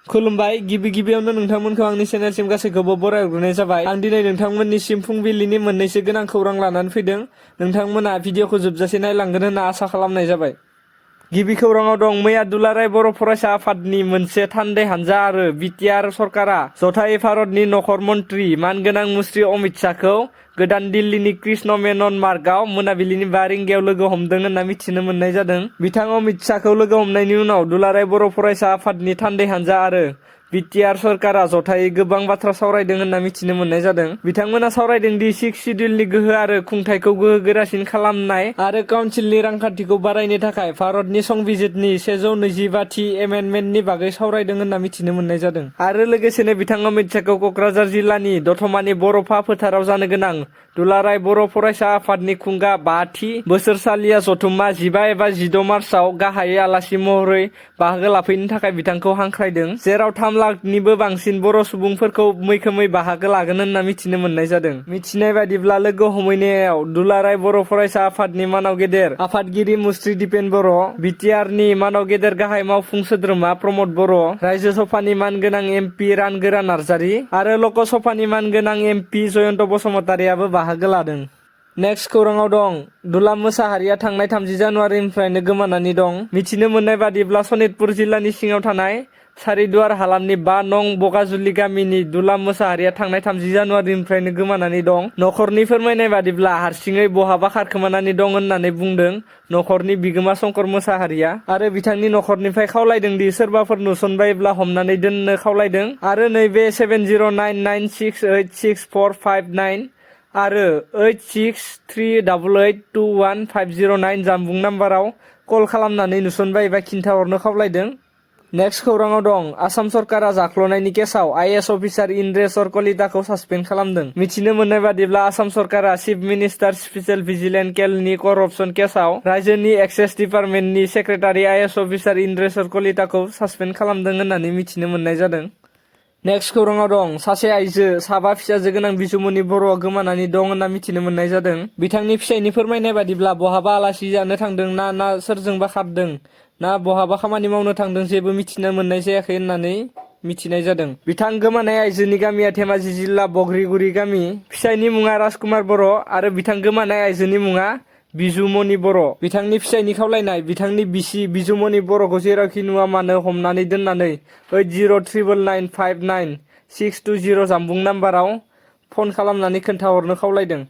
खुलुमबाय गिबियावनो नोंथांमोनखौ आंनि चेनेलसिम गासैखौबो बरायहरनाय जाबाय। आं दिनै नोंथांमोननिसिम फुंबिलिनि मोननैसो गोनां खौरां लानानै फैदों। नोंथांमोना भिडिअखौ जोबजासे नायलांगोन होनना आसा खालामनाय जाबाय। गिबि खौराङाव दं मैया दुलाराय बर' फरायसा आफादनि मोनसे थान्दै हानजा आरो बिटिआर सरकारा जथायै भारतनि नखर मन्त्रि मानगोनां मुस्रि अमित शाहखौ गोदान दिल्लीनि कृष्ण मेनन मार्गआव मोनाबिलिनि 5 रिंगायाव लोगो हमदों होनना मिथिनो मोननाय जादों। बिथां अमित शाहखौ लोगो हमनायनि उनाव दुलाराय बर' फरायसा आफादनि थान्दै हानजा आरो बिटिआर सरकारा जथायै गोबां बाथ्रा सावरायदों होनना मिथिनो मोननाय जादों। बिथांमोना सावरायदों दि 6 सिड्युलनि गोहो आरो खुंथायखौ गोहो गोरासिन खालामनाय आरो काउन्सिलनि रांखान्थिखौ बारायनो थाखाय भारतनि संबिजितनि 125थि एमेन्डमेन्टनि बागै सावरायदों होनना मिथिनो मोननाय जादों। आरो लोगोसेनो बिथां अमित शाहखौ कक्राझार जिल्लानि दतमानि बर'फा फोथाराव जानो गोनां दुलाराय बर' फरायसा आफादनि खुंगा 5थि बोसोरसालिया जथुम्मा 15 एबा 16 मार्चआव गाहायै आलासि महरै बाहागो लाफैनो थाखाय बिथांखौ हांख्रायदों, जेराव 3 लाखनिबो बांसिन बर' सुबुंफोरखौ मैखोमै बाहागो लागोन होनना मिथिनो मोननाय जादों। मिथिनाय बादिब्ला लोगो हमहैनायाव दुलाराय बर' फरायसा आफादनि मानाव गेदेर आफादगिरि मुस्रि दिपेन बर', बिटिआरनि मानाव गेदेर गाहाय मावफुं सोद्रोमा प्रमद बर', रायजो सभानि मानगोनां एमपि रानगोरा नार्जारि आरो लक सभानि मानगोनां एमपि जयन्त बसुमतारियाबो बाहागो लादों। नेक्स्ट खौराङाव दं दुलाम मोसाहारिया थांनाय 30 जानुवारिनिफ्रायनो गोमानानै दं। मिथिनो मोननाय बादिब्ला सनितपुर जिल्लानि सिङाव थानाय सारिदुवार हालामनि 5 नं बगाजुलि गामिनि दुलाम मोसाहारिया थांनाय 30 जानुवारिनिफ्रायनो गोमानानै दं। नखरनि फोरमायनाय बादिब्ला हारसिङै बहाबा खारखोमानानै दं होननानै बुंदों नखरनि बिगोमा शंकर मोसाहारिया आरो बिथांनि नखरनिफ्राय खावलायदों दि सोरबाफोर नुसनबायोब्ला हमनानै दोननो खावलायदों आरो नैबे 7099668459 आरो 8638821509 जानबुं नाम्बाराव कल खालामनानै नुसनबायोबा खिन्थाहरनो खावलायदों। नेक्स्ट खौराङाव दं आसाम सरकारा जाख्ल'नायनि केसाव IAS अफिसार इन्द्रेश्वर कलिताखौ सासपेन्ड खालामदों। मिथिनो मोननाय बादिब्ला आसाम सरकारा चिफ मिनिस्टार स्पेशेल भिजिलेन्स केलनि करप्शन केसाव रायजोनि एक्साइज डिपार्टमेन्टनि सेक्रेटारि IAS अफिसार इन्द्रेश्वर कलिताखौ सासपेन्ड खालामदों होननानै मिथिनो मोननाय जादों। नेक्स्ट खौराङाव दं सासे आइजो साबा फिसाजो गोनां बिजुमनि बर'आ गोमानानै दं होनना मिथिनो मोननाय जादों। बिथांनि फिसायनि फोरमायनाय बादिब्ला बहाबा आलासि जानो थांदों ना सोरजोंबा खारदों ना बहाबा खामानि मावनो थांदों जेबो मिथिनो मोननाय जायाखै होननानै मिथिनाय जादों। बिथां गोमानाय आइजोनि गामिया धेमाजि जिल्ला बग्रिगुरि गामि। फिसायनि मुङा राजकुमार बर' आरो बिथां गोमानाय आइजोनि मुङा बिजुमनि बर'। बिथांनि फिसायनि खावलायनाय बिथांनि बिसि बिजुमनि बर'खौ जेरावखि नुवा मानो हमनानै दोननानै 8039959620 जानबुं नाम्बाराव फन खालामनानै खोन्थाहरनो खावलायदों।